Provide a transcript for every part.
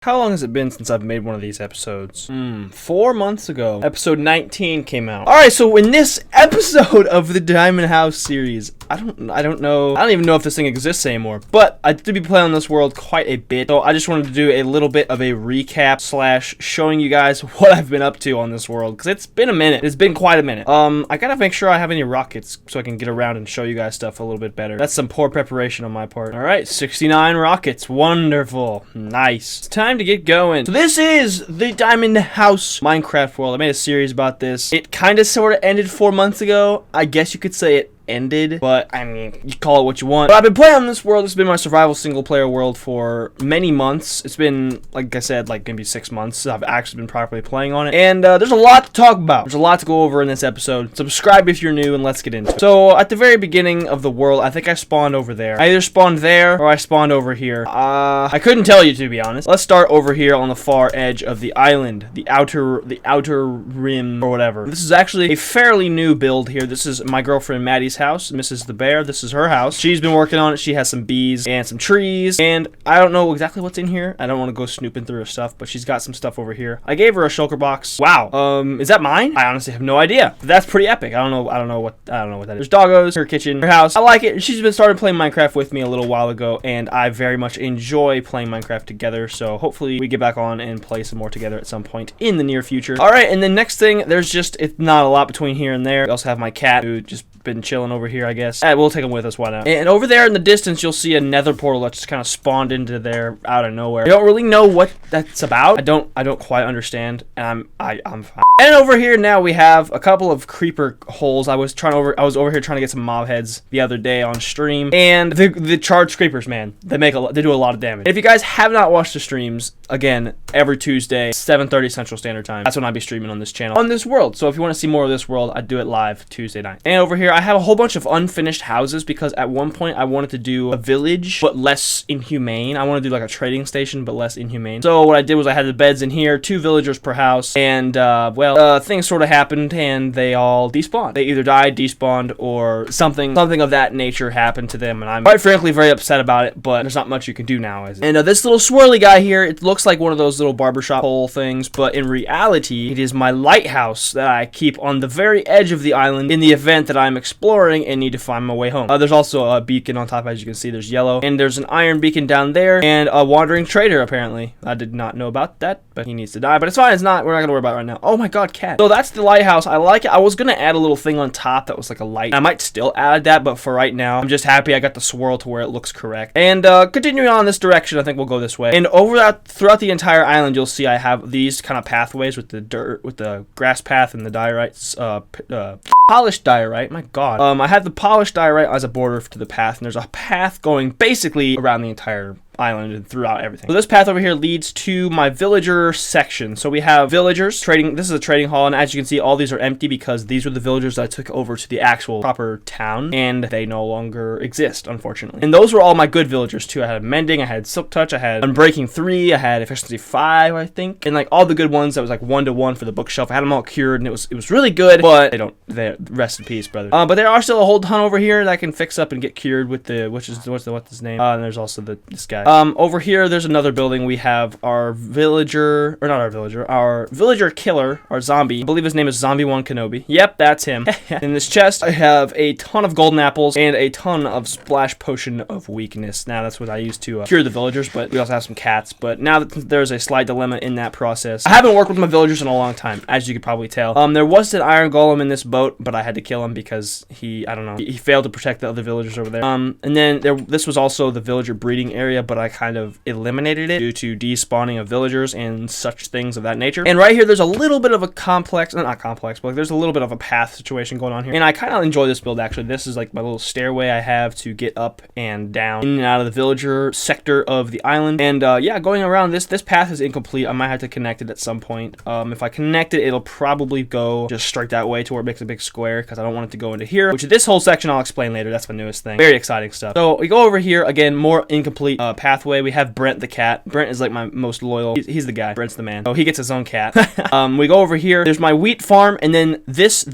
How long has it been since I've made one of these episodes? 4 months ago. Episode 19 came out. Alright, so in this episode of the Diamond House series, I don't know. I don't even know if this thing exists anymore. But I did be playing on this world quite a bit. So I just wanted to do a little bit of a recap slash showing you guys what I've been up to on this world. Because it's been a minute. It's been quite a minute. I gotta make sure I have any rockets so I can get around and show you guys stuff a little bit better. That's some poor preparation on my part. Alright, 69 rockets. Wonderful. Nice. It's time to get going. So this is the Diamond House Minecraft world. I made a series about this. It kind of sort of ended 4 months ago. I guess you could say it ended, but I mean, you call it what you want. But I've been playing on this world. It's been my survival single player world for many months. It's been, like I said, like maybe 6 months. I've actually been properly playing on it, and there's a lot to talk about. There's a lot to go over in this episode. Subscribe if you're new, and let's get into it. So at the very beginning of the world, I think I spawned over there. I either spawned there or I spawned over here. I couldn't tell you, to be honest. Let's start over here on the far edge of the island, the outer rim or whatever. This is actually a fairly new build here. This is my girlfriend Maddie's house, Mrs. the Bear. This is her house. She's been working on it. She has some bees and some trees, and I don't know exactly what's in here. I don't want to go snooping through her stuff, but she's got some stuff over here. I gave her a shulker box. Wow. Is that mine? I honestly have no idea. But that's pretty epic. I don't know what that is. There's doggos, her kitchen, her house. I like it. She's been started playing Minecraft with me a little while ago, and I very much enjoy playing Minecraft together. So hopefully we get back on and play some more together at some point in the near future. All right, and the next thing, it's not a lot between here and there. We also have my cat who just been chilling over here, I guess. We'll take him with us, why not? And over there in the distance, you'll see a Nether Portal that just kind of spawned into there out of nowhere. I don't really know what that's about. I don't quite understand, and I'm fine. And over here now we have a couple of creeper holes. I was over here trying to get some mob heads the other day on stream, and the charged creepers, man, they do a lot of damage. If you guys have not watched the streams, again, every Tuesday, 7:30 Central Standard Time. That's when I'll be streaming on this channel, on this world. So if you want to see more of this world, I do it live Tuesday night. And over here, I have a whole bunch of unfinished houses because at one point I wanted to do a village, but less inhumane. I want to do like a trading station, but less inhumane. So what I did was I had the beds in here, 2 villagers per house, and things sort of happened and they all despawned. They either died, despawned, or something of that nature happened to them, and I'm quite frankly very upset about it, but there's not much you can do now, is it? And this little swirly guy here, it looks like one of those little barbershop pole things, but in reality, it is my lighthouse that I keep on the very edge of the island in the event that I'm exploring and need to find my way home. There's also a beacon on top, as you can see. There's yellow, and there's an iron beacon down there, and a wandering trader, apparently. I did not know about that, but he needs to die, but it's fine. We're not gonna worry about it right now. Oh my god, cat. So that's the lighthouse. I like it. I was gonna add a little thing on top that was like a light. I might still add that, but for right now, I'm just happy I got the swirl to where it looks correct. And continuing on this direction, I think we'll go this way. And throughout the entire island, you'll see I have these kind of pathways with the dirt, with the grass path and the diorite, polished diorite. My god. I have the polished diorite as a border to the path, and there's a path going basically around the entire island and throughout everything. So this path over here leads to my villager section. So we have villagers trading. This is a trading hall, and as you can see, all these are empty because these were the villagers that I took over to the actual proper town, and they no longer exist, unfortunately. And those were all my good villagers too. I had mending, I had silk touch, I had unbreaking 3, I had efficiency 5, I think, and like all the good ones that was like 1-to-1 for the bookshelf. I had them all cured, and it was really good. But they rest in peace, brother. But there are still a whole ton over here that I can fix up and get cured with the what's his name? And there's also this guy. Over here, there's another building. We have our villager killer, our zombie. I believe his name is Zombie 1 Kenobi. Yep, that's him. In this chest, I have a ton of golden apples and a ton of splash potion of weakness. Now, that's what I use to cure the villagers, but we also have some cats. But now that there's a slight dilemma in that process, I haven't worked with my villagers in a long time, as you could probably tell. There was an iron golem in this boat, but I had to kill him because he failed to protect the other villagers over there. And then this was also the villager breeding area, but I kind of eliminated it due to despawning of villagers and such things of that nature. And right here, there's a little bit of a not complex, but like there's a little bit of a path situation going on here. And I kind of enjoy this build, actually. This is like my little stairway I have to get up and down in and out of the villager sector of the island. And yeah, going around this path is incomplete. I might have to connect it at some point. If I connect it, it'll probably go just straight that way to where it makes a big square, because I don't want it to go into here, which this whole section I'll explain later. That's the newest thing. Very exciting stuff. So we go over here again, more incomplete path pathway. We have Brent the cat. Brent is like my most loyal. He's the guy. Brent's the man. Oh, he gets his own cat. We go over here. There's my wheat farm, and then this,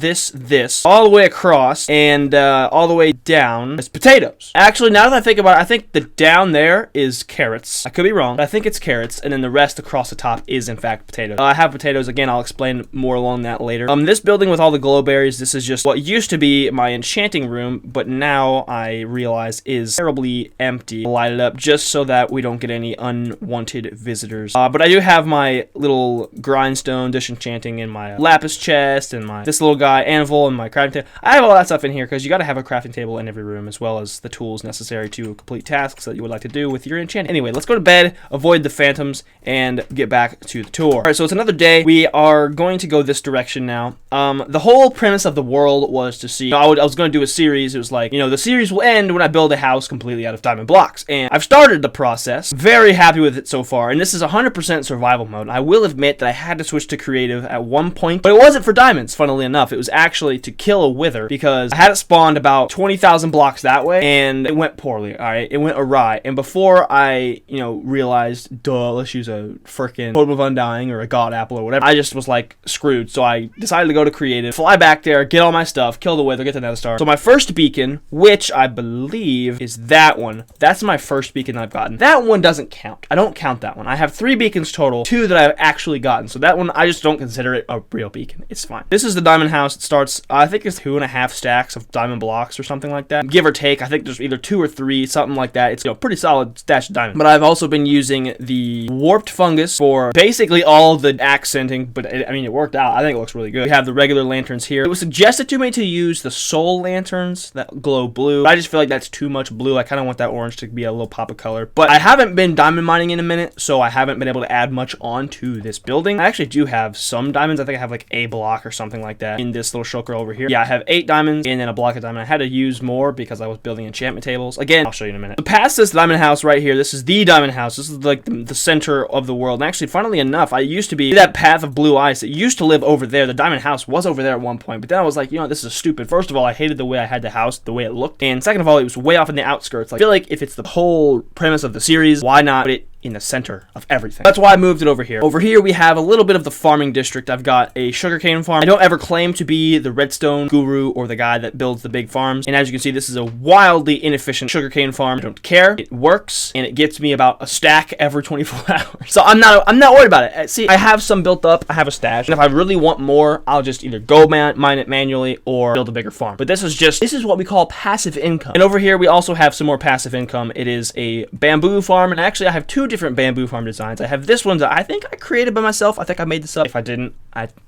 all the way across, and all the way down is potatoes. Actually, now that I think about it, I think the down there is carrots. I could be wrong, but I think it's carrots, and then the rest across the top is in fact potatoes. I have potatoes again. I'll explain more along that later. This building with all the glow berries, this is just what used to be my enchanting room, but now I realize is terribly empty. Light it up just so that we don't get any unwanted visitors. But I do have my little grindstone disenchanting in my lapis chest and this little guy anvil and my crafting table. I have all that stuff in here because you got to have a crafting table in every room, as well as the tools necessary to complete tasks that you would like to do with your enchantment. Anyway, let's go to bed, avoid the phantoms, and get back to the tour. All right, so it's another day. We are going to go this direction now. The whole premise of the world was to see, I was going to do a series. It was like, the series will end when I build a house completely out of diamond blocks. And I've started the process. Very happy with it so far. And this is 100% survival mode. I will admit that I had to switch to creative at one point, but it wasn't for diamonds, funnily enough. It was actually to kill a wither because I had it spawned about 20,000 blocks that way, and it went poorly, all right? It went awry. And before I, realized, let's use a frickin' Totem of Undying or a God Apple or whatever, I just was like screwed. So I decided to go to creative, fly back there, get all my stuff, kill the wither, get the nether star. So my first beacon, which I believe is that one, that's my first beacon I've gotten. That one doesn't count. I don't count that one. I have 3 beacons total, 2 that I've actually gotten. So that one, I just don't consider it a real beacon. It's fine. This is the diamond house. It starts, I think it's 2.5 stacks of diamond blocks or something like that. Give or take. I think there's either 2 or 3, something like that. It's a pretty solid stash of diamond. But I've also been using the warped fungus for basically all the accenting, but it worked out. I think it looks really good. We have the regular lanterns here. It was suggested to me to use the soul lanterns that glow blue, but I just feel like that's too much blue. I kind of want that orange to be a little pop of color. But I haven't been diamond mining in a minute, so I haven't been able to add much onto this building. I actually do have some diamonds. I think I have like a block or something like that in this little shulker over here. Yeah, I have 8 diamonds and then a block of diamond. I had to use more because I was building enchantment tables. Again, I'll show you in a minute. So past this diamond house right here, this is the diamond house. This is like the center of the world. And actually, funnily enough, I used to be that path of blue ice. It used to live over there. The diamond house was over there at one point, but then I was like, this is stupid. First of all, I hated the way I had the house, the way it looked. And second of all, it was way off in the outskirts. I feel like if it's the whole premise of the series, why not put it in the center of everything? That's why I moved it over here. Over here, we have a little bit of the farming district. I've got a sugarcane farm. I don't ever claim to be the redstone guru or the guy that builds the big farms. And as you can see, this is a wildly inefficient sugarcane farm. I don't care. It works, and it gets me about a stack every 24 hours. So I'm not worried about it. See, I have some built up. I have a stash. And if I really want more, I'll just either go mine it manually or build a bigger farm. But this is what we call passive income. And over here, we also have some more passive income. It is a bamboo farm. And actually, I have 2 different bamboo farm designs. I have this one that I think I created by myself. I think I made this up. If I didn't,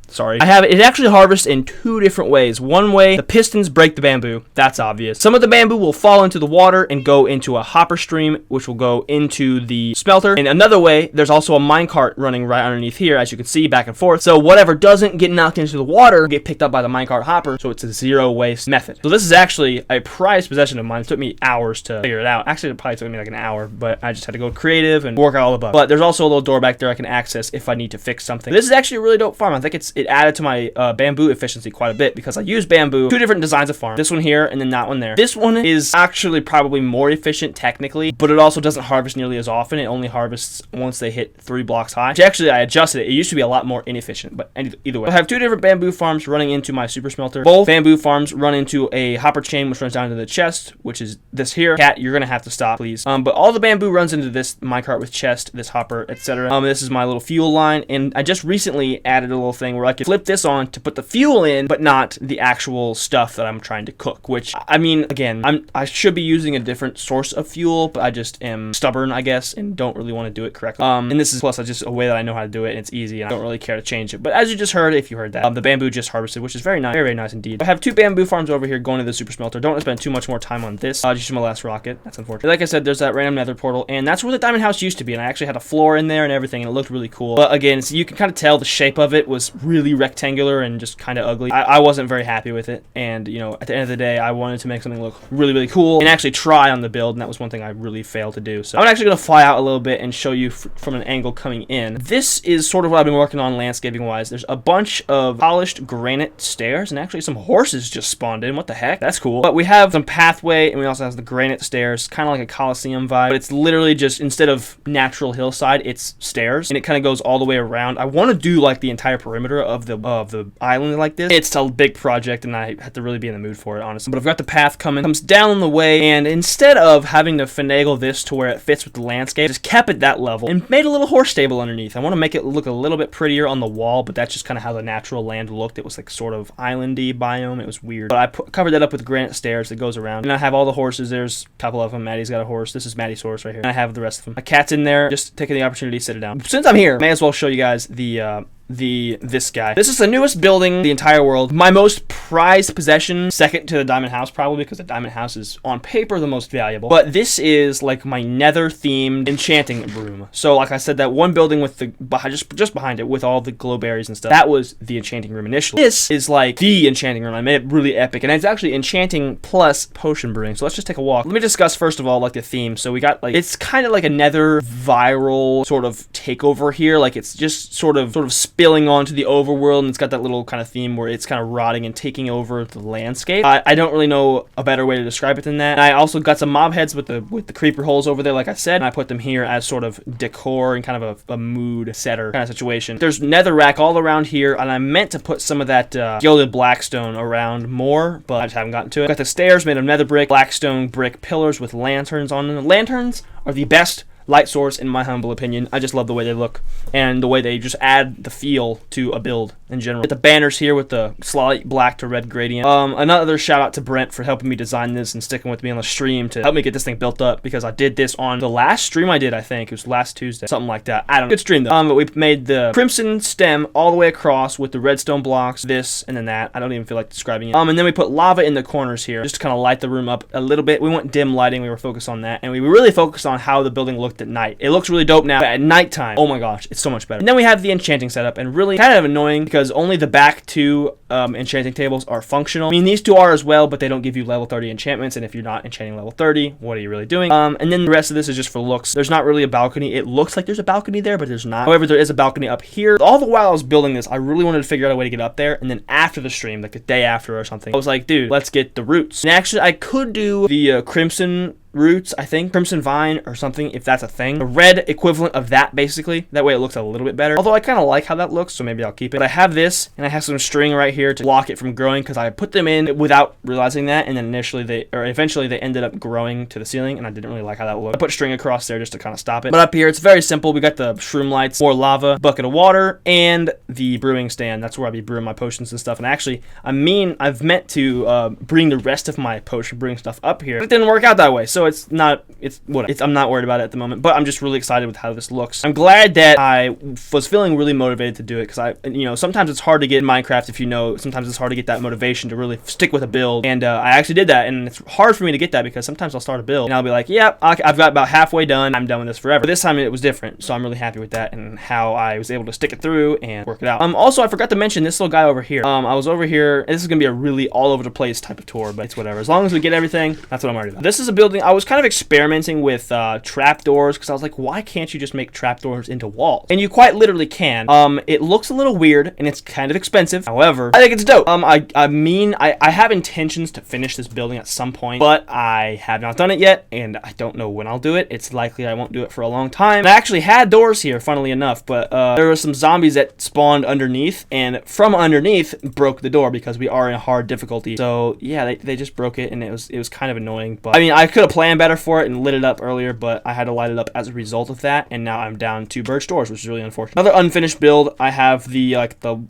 sorry. I have it actually harvests in 2 different ways. One way, the pistons break the bamboo. That's obvious. Some of the bamboo will fall into the water and go into a hopper stream, which will go into the smelter. And another way, there's also a minecart running right underneath here, as you can see, back and forth. So whatever doesn't get knocked into the water will get picked up by the minecart hopper. So it's a 0 waste method. So this is actually a prized possession of mine. It took me hours to figure it out. Actually, it probably took me like an hour, but I just had to go creative and work out all the bugs. But there's also a little door back there I can access if I need to fix something. This is actually a really dope farm. I think it added to my bamboo efficiency quite a bit because I use bamboo, 2 different designs of farm. This one here and then that one there. This one is actually probably more efficient technically, but it also doesn't harvest nearly as often. It only harvests once they hit 3 blocks high. Which actually, I adjusted it. It used to be a lot more inefficient, but either way. I have 2 different bamboo farms running into my super smelter. Both bamboo farms run into a hopper chain, which runs down to the chest, which is this here. Cat, you're gonna have to stop, please. But all the bamboo runs into this minecart with chest, this hopper, etc. This is my little fuel line, and I just recently added a little thing where I could flip this on to put the fuel in, but not the actual stuff that I'm trying to cook, which, I mean, again, I should be using a different source of fuel, but I just am stubborn, I guess, and don't really want to do it correctly. And this is plus just a way that I know how to do it, and it's easy, and I don't really care to change it. But as you just heard, if you heard that, the bamboo just harvested, which is very nice, very, very nice indeed. I have 2 bamboo farms over here going to the super smelter. Don't want to spend too much more time on this. Just my last rocket. That's unfortunate. Like I said, there's that random nether portal, and that's where the diamond house used to be, and I actually had a floor in there and everything, and it looked really cool. But again, so you can kind of tell the shape of it was really really rectangular and just kind of ugly. I wasn't very happy with it, and you know, at the end of the day, I wanted to make something look really, really cool and actually try on the build, and that was one thing I really failed to do. So I'm actually gonna fly out a little bit and show you from an angle coming in. This is sort of what I've been working on landscaping wise. There's a bunch of polished granite stairs, and actually some horses just spawned in. What the heck? That's cool. But we have some pathway, and we also have the granite stairs, kind of like a Coliseum vibe, but it's literally just, instead of natural hillside, it's stairs, and it kind of goes all the way around. I want to do like the entire perimeter of the island like this. It's a big project, and I have to really be in the mood for it, honestly. But I've got the path coming, comes down the way, and instead of having to finagle this to where it fits with the landscape, just kept it that level and made a little horse stable underneath. I want to make it look a little bit prettier on the wall, but that's just kind of how the natural land looked. It was like sort of islandy biome. It was weird, but I covered that up with granite stairs that goes around, and I have all the horses. There's a couple of them. Maddie's got a horse. This is Maddie's horse right here, and I have the rest of them. My cat's in there, just taking the opportunity to sit it down. Since I'm here, may as well show you guys this guy. This is the newest building in the entire world. My most prized possession, second to the diamond house probably, because the diamond house is on paper the most valuable. But this is like my nether themed enchanting room. So like I said, that one building with the just behind it with all the glow berries and stuff, that was the enchanting room initially. This is like the enchanting room. I made it really epic, and it's actually enchanting plus potion brewing. So let's just take a walk. Let me discuss first of all like the theme. So we got like, it's kind of like a nether viral sort of takeover here. Like it's just sort of spilling onto the overworld, and it's got that little kind of theme where it's kind of rotting and taking over the landscape. I don't really know a better way to describe it than that. And I also got some mob heads with the creeper holes over there, like I said, and I put them here as sort of decor and kind of a mood setter kind of situation. There's netherrack all around here, and I meant to put some of that gilded blackstone around more, but I just haven't gotten to it. Got the stairs made of nether brick, blackstone brick pillars with lanterns on them. The lanterns are the best light source in my humble opinion. I just love the way they look and the way they just add the feel to a build in general. Get the banners here with the slight black to red gradient. Another shout out to Brent for helping me design this and sticking with me on the stream to help me get this thing built up, because I did this on the last stream I did. I think it was last Tuesday, something like that. I don't know. Good stream though. But we made the crimson stem all the way across with the redstone blocks, this and then that. I don't even feel like describing it. And then we put lava in the corners here just to kind of light the room up a little bit. We went dim lighting. We were focused on that, and we really focused on how the building looked at night. It looks really dope now, but at nighttime, oh my gosh, it's so much better. And then we have the enchanting setup, and really kind of annoying because only the back two enchanting tables are functional. I mean, these two are as well, but they don't give you level 30 enchantments, and if you're not enchanting level 30, what are you really doing? And then the rest of this is just for looks. There's not really a balcony. It looks like there's a balcony there, but there's not. However, there is a balcony up here. All the while I was building this, I really wanted to figure out a way to get up there, and then after the stream, like a day after or something, I was like, dude, let's get the roots. And actually, I could do the crimson roots, I think, crimson vine or something, if that's a thing. The red equivalent of that, basically. That way it looks a little bit better. Although I kind of like how that looks, so maybe I'll keep it. But I have this, and I have some string right here to block it from growing, because I put them in without realizing that, and then eventually they ended up growing to the ceiling, and I didn't really like how that looked. I put string across there just to kind of stop it. But up here, it's very simple. We got the shroom lights, more lava, bucket of water, and the brewing stand. That's where I'll be brewing my potions and stuff. And actually, I've meant to bring the rest of my potion brewing stuff up here, but it didn't work out that way, so it's not, I'm not worried about it at the moment, but I'm just really excited with how this looks. I'm glad that I was feeling really motivated to do it, because sometimes it's hard to get in Minecraft, sometimes it's hard to get that motivation to really stick with a build, and I actually did that, and it's hard for me to get that, because sometimes I'll start a build, and I'll be like, yep, I've got about halfway done, I'm done with this forever. But this time it was different, so I'm really happy with that, and how I was able to stick it through and work it out. Also, I forgot to mention this little guy over here. I was over here, and this is going to be a really all over the place type of tour, but it's whatever. As long as we get everything, that's what I'm worried about. This is a building, I was kind of experimenting with trapdoors, because I was like, why can't you just make trapdoors into walls? And you quite literally can. It looks a little weird, and it's kind of expensive. However, I think it's dope. I have intentions to finish this building at some point, but I have not done it yet, and I don't know when I'll do it. It's likely I won't do it for a long time. I actually had doors here, funnily enough, but there were some zombies that spawned underneath, and from underneath broke the door, because we are in a hard difficulty. So yeah, they just broke it, and it was kind of annoying. But I mean, I could have planned better for it and lit it up earlier, but I had to light it up as a result of that, and now I'm down 2 birch doors, which is really unfortunate. Another unfinished build, I have the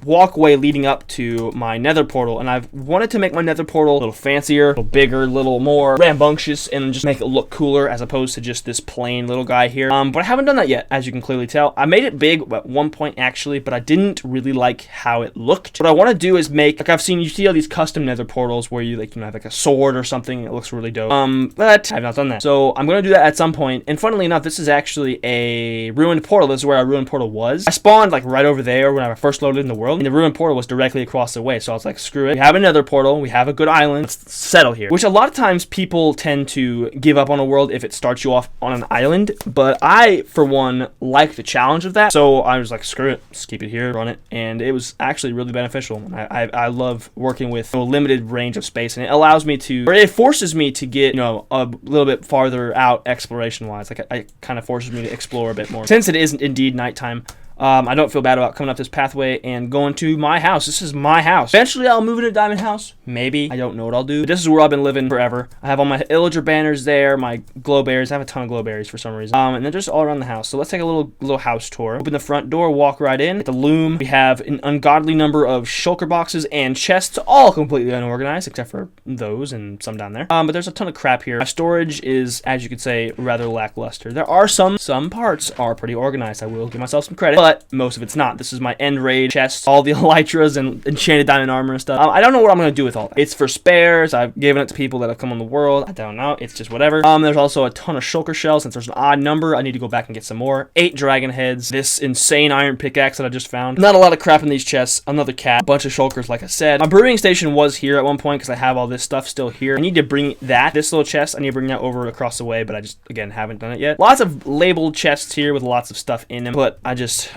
walkway leading up to my nether portal, and I've wanted to make my nether portal a little fancier, a little bigger, a little more rambunctious, and just make it look cooler as opposed to just this plain little guy here. But I haven't done that yet, as you can clearly tell. I made it big at one point actually, but I didn't really like how it looked. What I want to do is make, you see all these custom nether portals where you have like a sword or something. It looks really dope. But have not done that. So I'm going to do that at some point. And funnily enough, this is actually a ruined portal. This is where our ruined portal was. I spawned like right over there when I first loaded in the world, and the ruined portal was directly across the way. So I was like, screw it. We have another portal. We have a good island. Let's settle here. Which a lot of times people tend to give up on a world if it starts you off on an island. But I, for one, like the challenge of that. So I was like, screw it. Just keep it here, run it. And it was actually really beneficial. I love working with a limited range of space, and it allows me to, or it forces me to get, you know, a little bit farther out exploration wise. Like it kind of forces me to explore a bit more. Since it is indeed nighttime, I don't feel bad about coming up this pathway and going to my house. This is my house. Eventually, I'll move into a diamond house. Maybe. I don't know what I'll do. But this is where I've been living forever. I have all my illager banners there, my glow berries. I have a ton of glow berries for some reason. And they're just all around the house. So let's take a little house tour. Open the front door, walk right in. At the loom, we have an ungodly number of shulker boxes and chests, all completely unorganized, except for those and some down there. But there's a ton of crap here. My storage is, as you could say, rather lackluster. There are some parts are pretty organized. I will give myself some credit. But most of it's not. This is my end raid chest, all the elytras and enchanted diamond armor and stuff. I don't know what I'm going to do with all that. It's for spares. I've given it to people that have come on the world. I don't know. It's just whatever. There's also a ton of shulker shells. Since there's an odd number, I need to go back and get some more. 8 dragon heads. This insane iron pickaxe that I just found. Not a lot of crap in these chests. Another cat. A bunch of shulkers, like I said. My brewing station was here at one point because I have all this stuff still here. I need to bring this little chest. I need to bring that over across the way, but I just, again, haven't done it yet. Lots of labeled chests here with lots of stuff in them, but I just,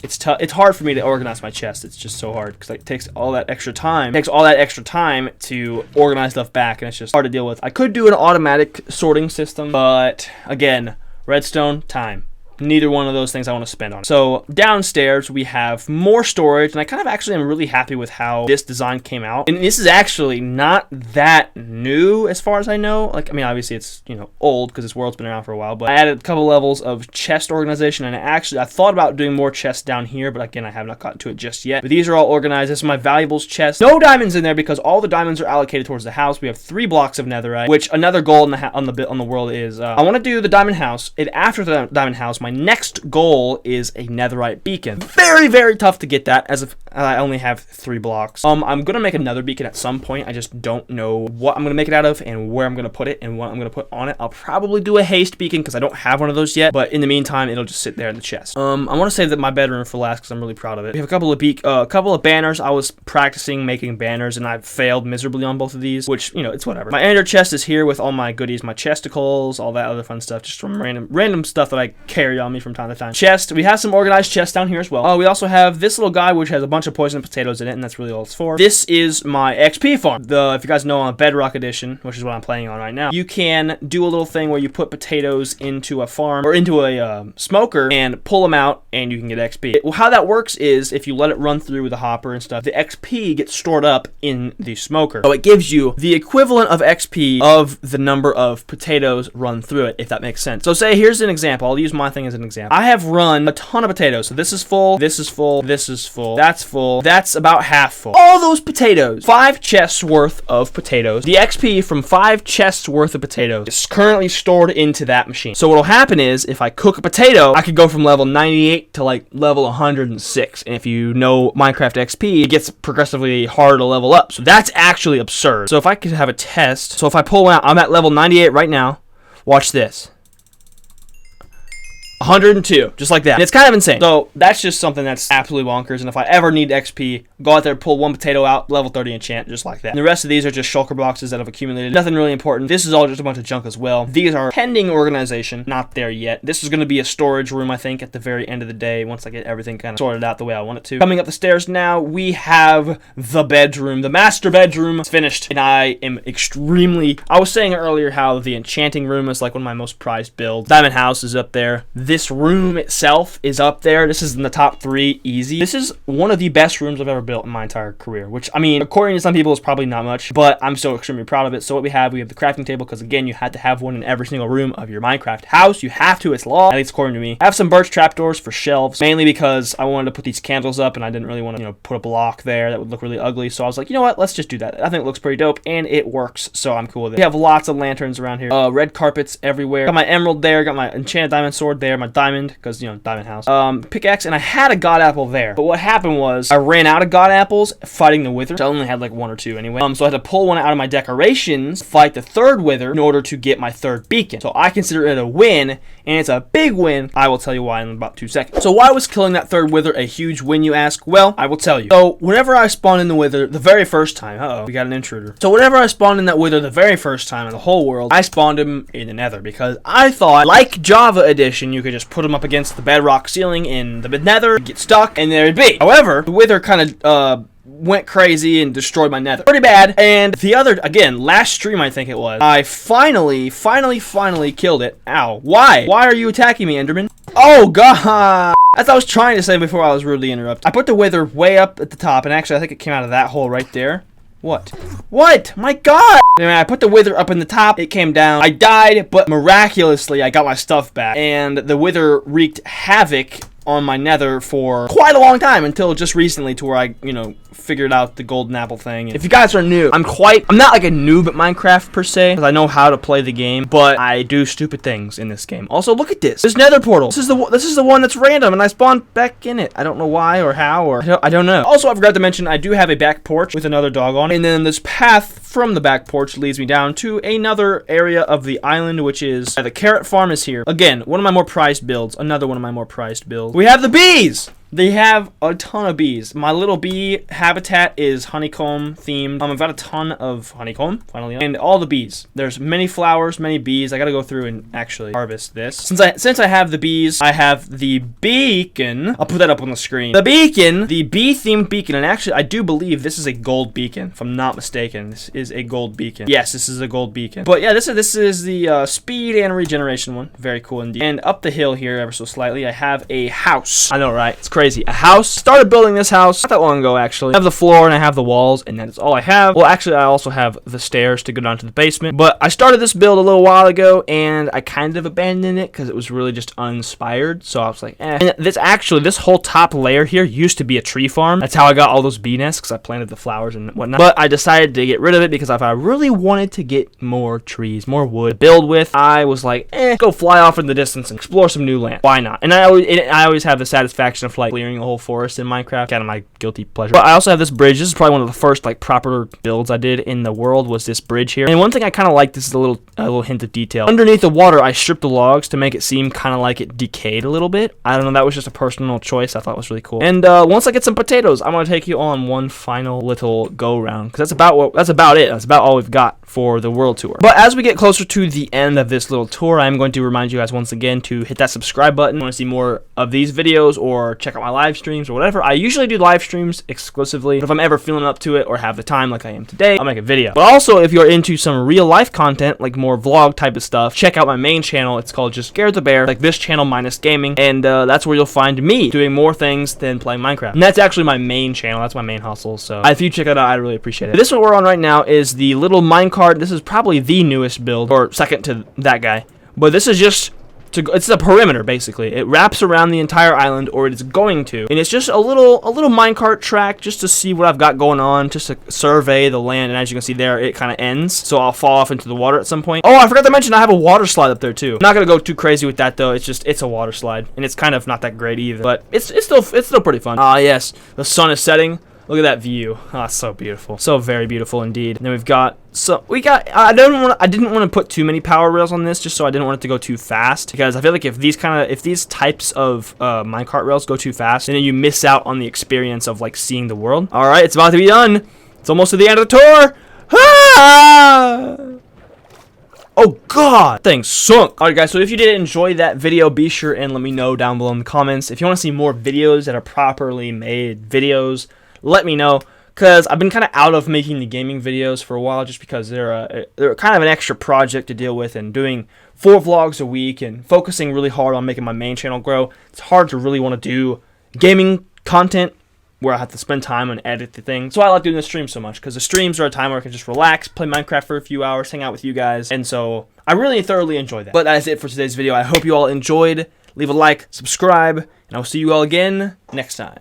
it's tough. It's hard for me to organize my chest. It's just so hard because it takes all that extra time. It takes all that extra time to organize stuff back, and it's just hard to deal with. I could do an automatic sorting system, but again, redstone, time. Neither one of those things I want to spend on it. So downstairs we have more storage, and I kind of actually am really happy with how this design came out. And this is actually not that new as far as I know. Like, I mean, obviously it's, you know, old because this world's been around for a while, but I added a couple levels of chest organization, and I thought about doing more chests down here, but again, I have not gotten to it just yet. But these are all organized. This is my valuables chest. No diamonds in there because all the diamonds are allocated towards the house. We have 3 blocks of netherite, which another goal on the world is I want to do the diamond house, and after the diamond house, my next goal is a netherite beacon. Very, very tough to get that, as if I only have 3 blocks. I'm gonna make another beacon at some point. I just don't know what I'm gonna make it out of and where I'm gonna put it and what I'm gonna put on it. I'll probably do a haste beacon because I don't have one of those yet, but in the meantime, it'll just sit there in the chest. I want to save that my bedroom for last because I'm really proud of it. We have a couple of banners. I was practicing making banners and I failed miserably on both of these, which, you know, it's whatever. My ender chest is here with all my goodies, my chesticles, all that other fun stuff, just from random stuff that I carry on me from time to time. Chest, we have some organized chests down here as well. We also have this little guy which has a bunch of poison potatoes in it, and that's really all it's for. This is my XP farm. If you guys know, on Bedrock Edition, which is what I'm playing on right now, you can do a little thing where you put potatoes into a farm or into a smoker and pull them out, and you can get XP. Well, how that works is if you let it run through with a hopper and stuff, the XP gets stored up in the smoker. So it gives you the equivalent of XP of the number of potatoes run through it, if that makes sense. So say, here's an example. I'll use my thing as an example. I have run a ton of potatoes. So this is full, this is full, this is full, that's about half full. All those potatoes, 5 chests worth of potatoes. The XP from 5 chests worth of potatoes is currently stored into that machine. So what'll happen is, if I cook a potato, I could go from level 98 to like level 106. And if you know Minecraft XP, it gets progressively harder to level up. So that's actually absurd. So if I could have a test, so if I pull one out, I'm at level 98 right now. Watch this. 102, just like that. And it's kind of insane. So that's just something that's absolutely bonkers. And if I ever need XP, go out there, pull one potato out, level 30 enchant, just like that. And the rest of these are just shulker boxes that have accumulated. Nothing really important. This is all just a bunch of junk as well. These are pending organization, not there yet. This is going to be a storage room, I think, at the very end of the day, once I get everything kind of sorted out the way I want it to. Coming up the stairs now, we have the bedroom. The master bedroom is finished, and I am I was saying earlier how the Enchanting Room is like one of my most prized builds. Diamond House is up there. This room itself is up there. This is in the top 3 easy. This is one of the best rooms I've ever built in my entire career, which, I mean, according to some people, is probably not much, but I'm still extremely proud of it. So what we have the crafting table, because again, you had to have one in every single room of your Minecraft house. You have to, it's law, at least according to me. I have some birch trapdoors for shelves, mainly because I wanted to put these candles up, and I didn't really want to, you know, put a block there that would look really ugly. So I was like, you know what, let's just do that. I think it looks pretty dope, and it works, so I'm cool with it. We have lots of lanterns around here. Red carpets everywhere. Got my emerald there, got my enchanted diamond sword there. there, my diamond, because, you know, diamond house. Pickaxe, and I had a god apple there. But what happened was I ran out of god apples fighting the wither. So I only had like 1 or 2 anyway. So I had to pull one out of my decorations, fight the third wither in order to get my third beacon. So I consider it a win, and it's a big win. I will tell you why in about 2 seconds. So why was killing that third wither a huge win, you ask? Well, I will tell you. So whenever I spawned in the wither the very first time, we got an intruder. So whenever I spawned in that wither the very first time in the whole world, I spawned him in the nether because I thought, like Java Edition, you could just put him up against the bedrock ceiling in the nether, get stuck, and there it'd be. However, the wither kind of went crazy and destroyed my nether pretty bad. And the other, again, last stream I think it was, I finally killed it. Ow. Why are you attacking me, Enderman? Oh god. As I was trying to say before I was rudely interrupted, I put the wither way up at the top, and actually I think it came out of that hole right there. What? My god! Anyway, I put the wither up in the top, it came down, I died, but miraculously I got my stuff back, and the wither wreaked havoc on my nether for quite a long time, until just recently to where I, you know, figured out the golden apple thing. If you guys are new, I'm not like a noob at Minecraft per se, because I know how to play the game, but I do stupid things in this game. Also, look at this nether portal. This is the one that's random, and I spawned back in it. I don't know why or how, or I don't know. Also, I forgot to mention, I do have a back porch with another dog on it, and then this path from the back porch leads me down to another area of the island, which is the carrot farm is here. Again, one of my more prized builds. Another one of my more prized builds. We have the bees! They have a ton of bees. My little bee habitat is honeycomb themed. I've got a ton of honeycomb, finally, and all the bees. There's many flowers, many bees. I gotta go through and actually harvest this. Since I have the bees, I have the beacon. I'll put that up on the screen. The beacon, the bee-themed beacon, and actually, I do believe this is a gold beacon, if I'm not mistaken. This is a gold beacon. Yes, this is a gold beacon. But yeah, this is the speed and regeneration one. Very cool indeed. And up the hill here, ever so slightly, I have a house. I know, right? It's crazy. A house. Started building this house not that long ago, actually. I have the floor and I have the walls, and that's all I have. Well, actually, I also have the stairs to go down to the basement. But I started this build a little while ago, and I kind of abandoned it because it was really just uninspired. So I was like, eh. And this whole top layer here used to be a tree farm. That's how I got all those bee nests, because I planted the flowers and whatnot. But I decided to get rid of it because if I really wanted to get more trees, more wood to build with, I was like, go fly off in the distance and explore some new land. Why not? And I always have the satisfaction of like clearing a whole forest in Minecraft. Kind of my guilty pleasure. But I also have this bridge. This is probably one of the first like proper builds I did in the world, was this bridge here. And one thing I kind of like, this is a little hint of detail. Underneath the water, I stripped the logs to make it seem kind of like it decayed a little bit. I don't know. That was just a personal choice. I thought it was really cool. And once I get some potatoes, I'm gonna take you on one final little go round, because that's about it. That's about all we've got for the world tour. But as we get closer to the end of this little tour, I'm going to remind you guys once again to hit that subscribe button. Want to see more of these videos or check out my live streams or whatever. I usually do live streams exclusively, but if I'm ever feeling up to it or have the time like I am today, I'll make a video. But also, if you're into some real life content, like more vlog type of stuff, check out my main channel. It's called just GareTheBear, like this channel minus gaming, and that's where you'll find me doing more things than playing Minecraft. And that's actually my main channel. That's my main hustle. So if you check it out, I'd really appreciate it. This one we're on right now is the little minecart. This is probably the newest build, or second to that guy. But this is just it's a perimeter, basically. It wraps around the entire island, or it is going to, and it's just a little minecart track just to see what I've got going on, just to survey the land. And as you can see there, it kind of ends, so I'll fall off into the water at some point. Oh, I forgot to mention I have a water slide up there too. I'm not gonna go too crazy with that though. It's a water slide, and it's kind of not that great either, but it's still pretty fun. Ah, yes, the sun is setting. Look at that view. Oh, it's so beautiful. So very beautiful indeed. And then I didn't want to put too many power rails on this, just so I didn't want it to go too fast, because I feel like if these types of minecart rails go too fast, then you miss out on the experience of like seeing the world. All right, it's about to be done. It's almost to the end of the tour. Ah! Oh god, thing sunk. Alright guys, so if you did enjoy that video, be sure and let me know down below in the comments. If you want to see more videos that are properly made videos, let me know, because I've been kind of out of making the gaming videos for a while, just because they're kind of an extra project to deal with, and doing 4 vlogs a week and focusing really hard on making my main channel grow, it's hard to really want to do gaming content where I have to spend time and edit the thing. So I like doing the streams so much, because the streams are a time where I can just relax, play Minecraft for a few hours, hang out with you guys, and so I really thoroughly enjoy that. But that is it for today's video. I hope you all enjoyed. Leave a like, subscribe, and I'll see you all again next time.